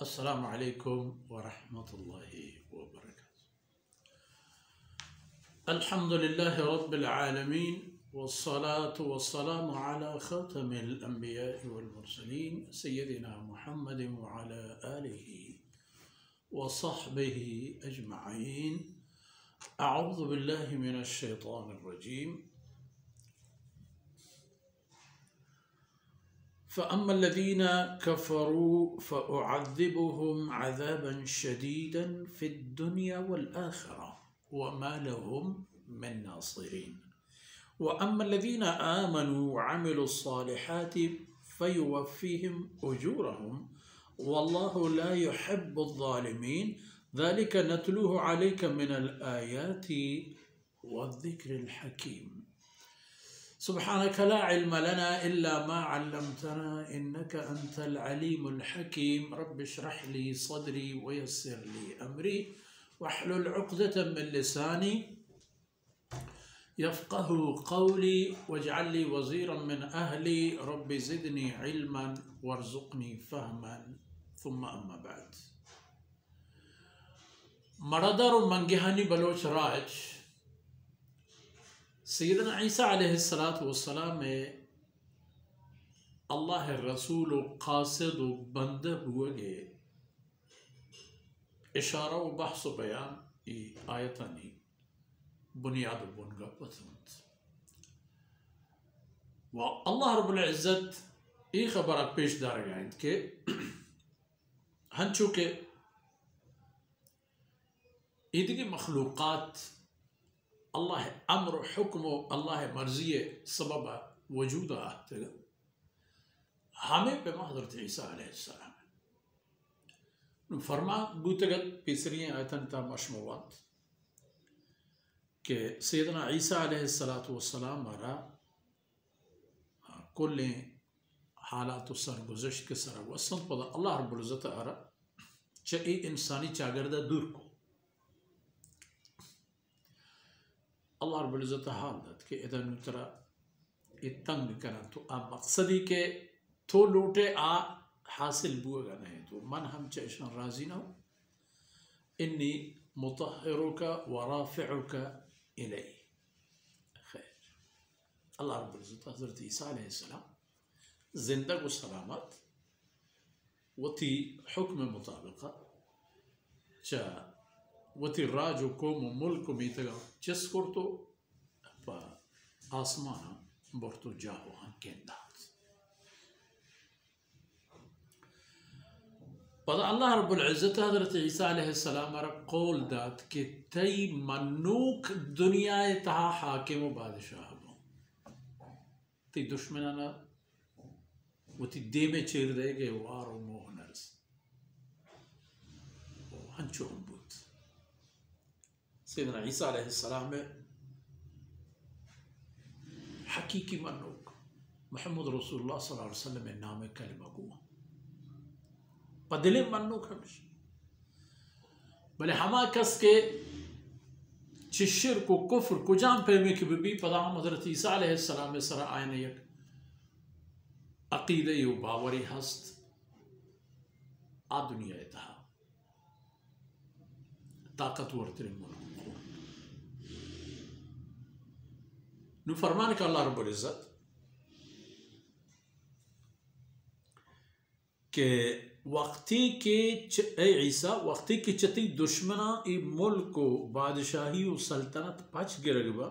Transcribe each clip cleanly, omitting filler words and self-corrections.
अस्सलामु अलैकुम वरहमतुल्लाहि वबरकातुहू। अल्हम्दुलिल्लाहि रब्बिल आलमीन वस्सलातु वस्सलामु अला ख़ातमिल अंबियाइ वल मुरसलीन सय्यदिना मुहम्मदिन व अला आलिहि व सहबिहि अजमईन। अऊज़ु बिल्लाहि मिनश शैतानिर रजीम। फ़अम्मल्लज़ीना कफ़रू फ़उअज़्ज़िबुहुम अज़ाबन शदीदन फ़िद्दुनिया वल आख़िरा व मा लहुम मिन नासिरीन व अम्मल्लज़ीना आमनू व अमिलुस्सालिहाति फ़युवफ़्फ़ीहिम उजूरहुम वल्लाहु ला युहिब्बुज़्ज़ालिमीन ज़ालिका नतलूहु अलैका मिनल आयाति वज़्ज़िक्रिल हकीम। सुब्हानक ला इल्म लना इल्ला मा अल्लमतना इन्नका अंतल अलीमुल हकीम। रब्बि इश्रह ली सदरी व यस्सिर ली अमरी वहलुल उक़दतम मिन लिसानी यफ़क़हू क़ौली वजअल ली वज़ीरन मिन अहली रब्बि ज़िदनी इल्मन वरज़ुक़नी फ़हमन थुम्मा अम्मा बाद। मरदर मंगेहानी बलोच राज सैयदना ईसा अलैहिस्सलातु वस्सलाम में अल्लाह रसूल क़ासिद बंद हुए इशारा व बहस बयान ई आयतनी बुनियाद बुनगा पसंद व अल्लाह रब्बुल इज़्ज़त ई खबर पेश दारगाइंद के हंचू के इदगी मखलूक़ात अल्लाह अम्र हुक्म अल्लाह मर्ज़ी सबब वजूद आते हमें पे हज़रत ईसा अलैहिस्सलाम फरमा बूतगत तीसरी आयतन ता मशमूवात के सैयदना ईसा अलैहिस्सलातु वस्सलाम मारा कुल हालात सरगुज़श्त के सर वसन पदा अल्लाह रब्बुल इज़्ज़त आरा चे इंसानी चागरदा दूर को अल्लाह रब्बुल इज़्ज़त हाल दत के इधर नुतरा इतंग करा तो आ मकसदी के तो लूटे आ हासिल बुएगा नहीं तो मन हम चेशन राजी ना हो इन्नी मुतहरुका व राफ़िउका इलै खैर। अल्लाह रब्बुल इज़्ज़त हज़रत ईसा अलैहिस्सलाम जिंदा व सलामत वती हुक्म मुताबिक चा वती राजो कोम मुल्क बीतगा चस करतो पा आसमान बरतो जाहो हंकेंदा पता अल्लाह रब्बुल इज़्ज़त हज़रत ईसा अलैहिस्सलाम मरा कौल दात के तई मनुक दुनिया तहा हाकिम व बादशाह बो ती दुश्मनाना वती दे में चेर देगे वारो मोहनर्स हंचो बूत सैयदना ईसा अलैहिस्सलाम में हकीकी मनुक मुहम्मद रसूलुल्लाह सल्लल्लाहु अलैहि वसल्लम में नाम कलिमा को पदिले मनुक हमेशा भले हमा कस के चिशिर को कुफ्र को जाम पे में कि भी पदा हज़रत ईसा अलैहिस्सलाम में सरा आयन एक अकीदे यो बावरी हस्त आ दुनिया था ताकतवर तरीन मुल्क नु फरमान का अल्लाह रब्बुल इज़्ज़त के वक्ती के ईसा वक्ती के चती दुश्मना ई मुल्क को बादशाही व सल्तनत पच गिरगबा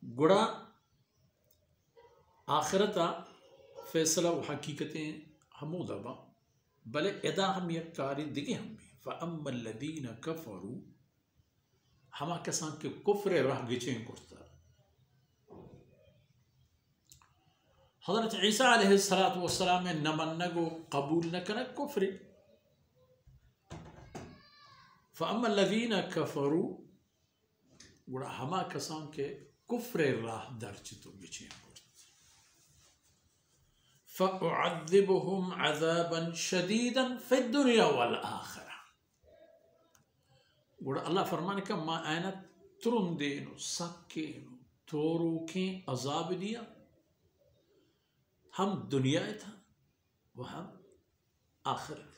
गुड़ा आखिरता फैसला व हकीकतें हमूदबा भले एदा हम यक कारी दिगे हम भी फ़अम्मल्लज़ीना कफ़रू हमा कसान के कुफ्र राह गिचें करता हज़रत ईसा अलैहिस्सलातु वस्सलाम में नमन्नगो कबूल न करना कुफ्र फ़अम्मल्लज़ीना कफ़रू गुड़ा हमा कसान के कुफ्र राह दर्च तो गिचें फ़उअज़्ज़िबुहुम अज़ाबन शदीदन फ़िद्दुनिया वल आख़िरा गुड़ा अल्लाह फरमाने का मा आयना तुरुंदेनो सक्केनो तोरू के अज़ाब दिया हम दुनिया था वह हम आखिरत.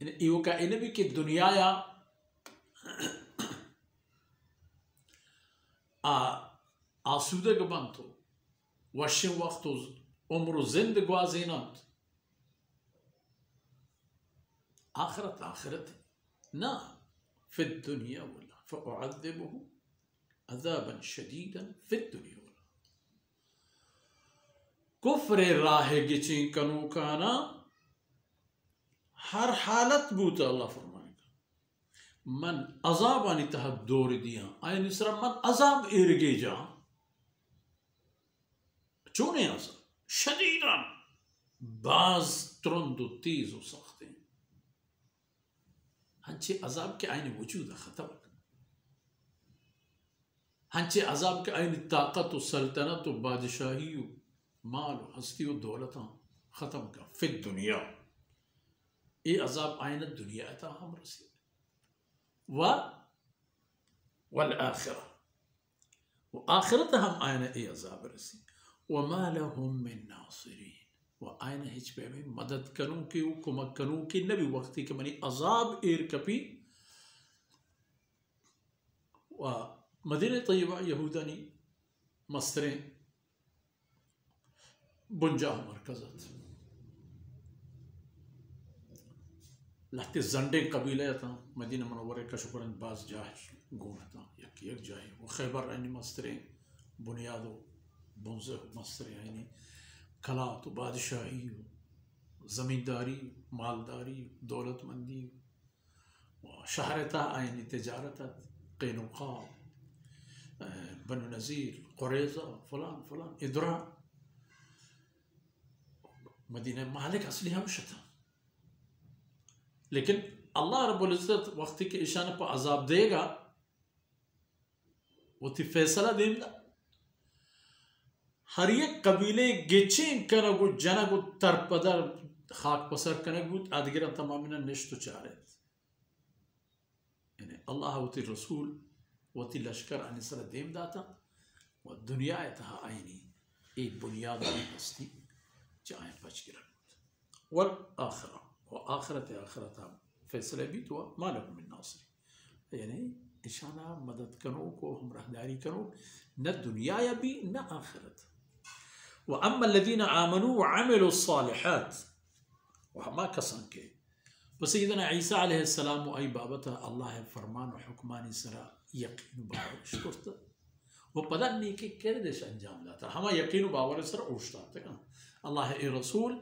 Io ka ina bi ki dunia ya asude gebanto washin waqtu umru zind gwazinat آخرت نعم في الدنيا ولا فأعذبه عذابا شديدا في الدنيا ولا كفر الراهي جيشين كانوا كانا हर हालत बूता अल्लाह फरमाएगा मन अजाब आनी तह दौर दिया आय निसरा मन अजाब इरगे जा चूने अजाब शदीदन बाज तुरंद तेज हो सकते हैं हंचे अजाब के आयन वजूद खत्म हंचे अजाब के आयन ताकत व सल्तनत व बादशाही माल हस्ती व दौलत खत्म का फिर दुनिया ये अजाब आयन दुनिया था हम रसी वल आखिरा वो आखिरत हम आयन ये अजाब रसी वमा लहुम मिन नासिरीन व आयन हिच पे में मदद करूं कि कुमक करूं कि नबी वक्ती के मनी अजाब एर कपी व मदीना तय्यबा यहूदानी मस्तरे बुंजा मरकज़त लहते जंडे कबीले था मदीना मनव्वरे का शुक्रन बाज जाए घूमता एक जाए वो खैबर यानी मस्तरे बुनियादो बुंज़े मस्तरे यानी कला तो बादशाही ज़मींदारी मालदारी दौलतमंदी शहरता यानी तजारत क़ैनुक़ा बनु नज़ीर क़ुरैज़ा फलान फलान इधरा मदीना मालिक असली हमेशा था लेकिन अल्लाह रब्बुल इज़्ज़त वक्ती के इशाने पर अजाब देगा वो थी फैसला देंदा हर एक कबीले गेचें कनगु जनगु तरपदर खाक पसर कनगु आदगिरा तमामिना निश्तो चारेत यानी अल्लाह वती रसूल वती लश्कर आने सर देम दाता व दुनिया था आईनी एक बुनियाद हस्ती चाहे बच गिरा वल आखिरा आखरत फैसले भी तो मालूम मिन नासिर यानी इशाना मदद करो को हम रहदारी करो न दुनिया या भी न आखिरत व अम्मा लदीन आमनू व अमिलु सालिहात व हमा कसन के सय्यदना ईसा अलैहिस्सलाम आई बाबत अल्लाह फरमान व हुक्मानी सरा यकीन बावर शुक्र वो पता नहीं कि केरे देश अंजाम दाता हमा यकीन बावर सरा उठता था अल्लाह ए रसूल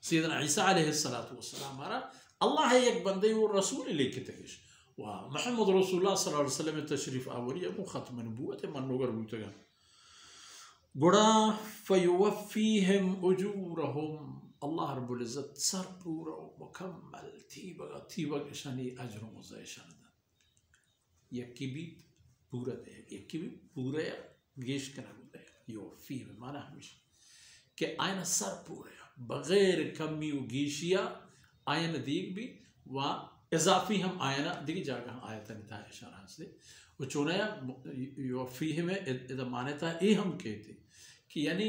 सय्यदना ईसा अलैहिस्सलातु वस्सलाम हमारा अल्लाह है एक बंदे वो रसूल लेके तगिश वाह मोहम्मद रसूलुल्लाह सल्लल्लाहु अलैहि वसल्लम तशरीफ आवरी अबू खत्म नबूवत मन नगर बूतगा गुड़ा फयुवफ़ीहिम उजूरहुम अल्लाह रब्बुल इज़्ज़त सर पूरा मुकम्मल थी बगा शनी अजर मुज़ैशन यकी भी पूरा दे यकी भी पूरा गेश करना होता है युवफ़ी में माना हमेशा कि आयना सर पूरा बगैर कमी गीशिया आयन दीग भी व इजाफी हम आयना दिगी जागा आयता नहीं था इशारा से वो चुनाया युवफ़ी में इधर माने था ये हम कहते कि यानी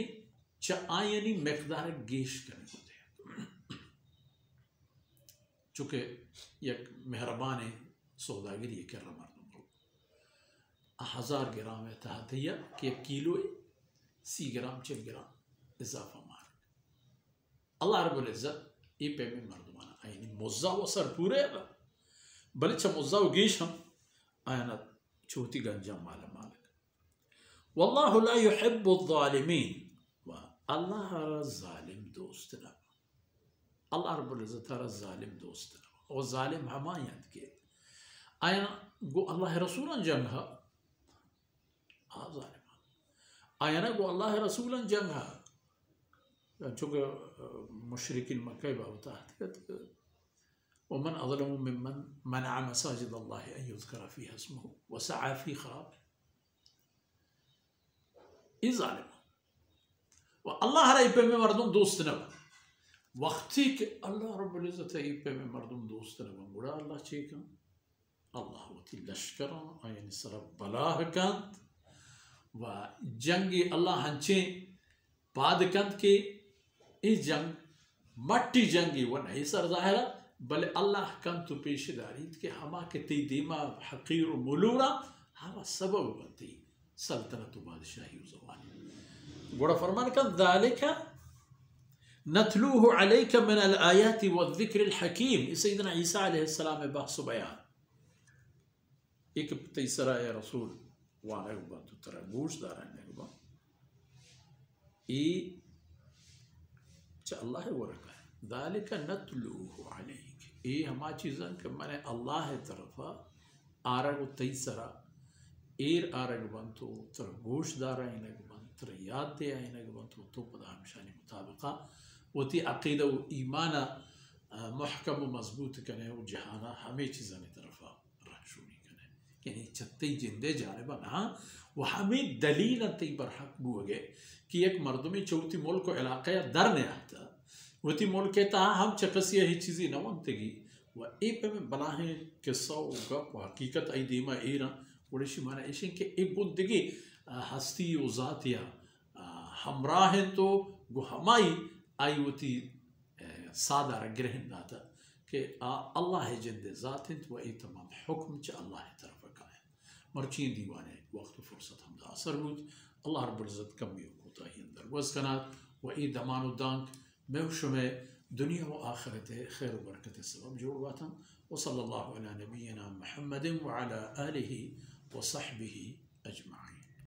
च आयनी मकदार गेश करने होते हैं चूँकि एक मेहरबान सौदागिरी ये कर रहा मर्दों को 1000 ग्राम है तहतिया कि 1 किलो 30 ग्राम 4 ग्राम इजाफा मार अल्लाह रब्बुल इज़्ज़त ये पे में मर्दमाना आयनी मुज़्ज़ा व सर पूरे बल छ मुज़्ज़ा व गेश हम आयना छोटी गंजा माल मालिक वल्लाहु ला युहिब्बु ज़ालिमीन व अल्लाह ज़ालिम दोस्त ना अल्लाह रब्बुल इज़्ज़त ज़ालिम दोस्त ना और ज़ालिम हमायत के आयना गो अल्लाह रसूलन जंगा ज़ालिम आयना गो अल्लाह रसूलन जंगा चूँकि मुशरिकिन मक्का होता है वमन अज़लमु मिम्मन मनअ मसाजिद अल्लाह अन युज़करा फ़ीहा इस्मुहु व सअ फ़ी ख़राबिहा ये ज़ालिम व अल्लाह रा पे में मर्दम दोस्त न वक्ती के अल्लाह रब्बुल इज़्ज़त ये पे में मर्दम दोस्त न बुरा अल्लाह चेकन अल्लाह वती लश्कर आयन सर बलाह कांत व जंगी अल्लाह हंचे पादकंद के इस जंग मट्टी जंगी वन है सर ज़ाहिरा बल अल्लाह कम तो पेशदारी के हमा के ती दीमा हकीर मुलूरा हवा सबब बनती सल्तनत बादशाही ज़मानी गोड़ा फरमान का ज़ालिका नतलूहु अलैका मिन अल आयाति व ज़िक्र अल हकीम सैयदना ईसा अलैहिस्सलाम में बहस बयान एक तीसरा या रसूल वाला बात तो तरह गोश दारा ने बा ई च अल्लाह वरका ज़ालिका नतलूहु अलैका ए हमा चीज़न के मैंने अल्लाह तरफा आरग तीसरा एर आरग बनतो तर गोश दारा इनक बन तर याद दे इनक बनतो तो पदा हमशानी मुताबिका वती अकीदा व ईमान महकम मजबूत कने व जहाना हमें चीज़न तरफा रहशुनी कने यानी छत्ती जिंदे जाने बना वो हमें दलील तई बरहक बुगे कि एक मर्दमी चौथी मुल्क को इलाक़े दर ने आता वती मुल्क ता हम चकसिया ही चीज़ी न वंतगी व ए पे में बना है किस्सा व हकीकत आई दीमा एरा वड़ेशी माना इशे के ए बुद्दगी हस्ती व ज़ातिया हमरा है तो गो हमाई आई वती सादा ग्रहण दाता कि अल्लाह है जिंदे ज़ात व ए तमाम हुक्म च अल्लाह तरफ का है मर्ची दीवाने वक्त फुर्सत हम असर बुद अल्लाह रब्बुल इज़्ज़त कमी होता ही अंदर वज़ कनात व ए दमानो दांक मैं शुमे दुनिया व आखिरत खैर व बरकत सबब जोड़ बाता व सल्लल्लाहु अला नबीना मुहम्मद व अला आलिहि व सहबिहि अजमाइन।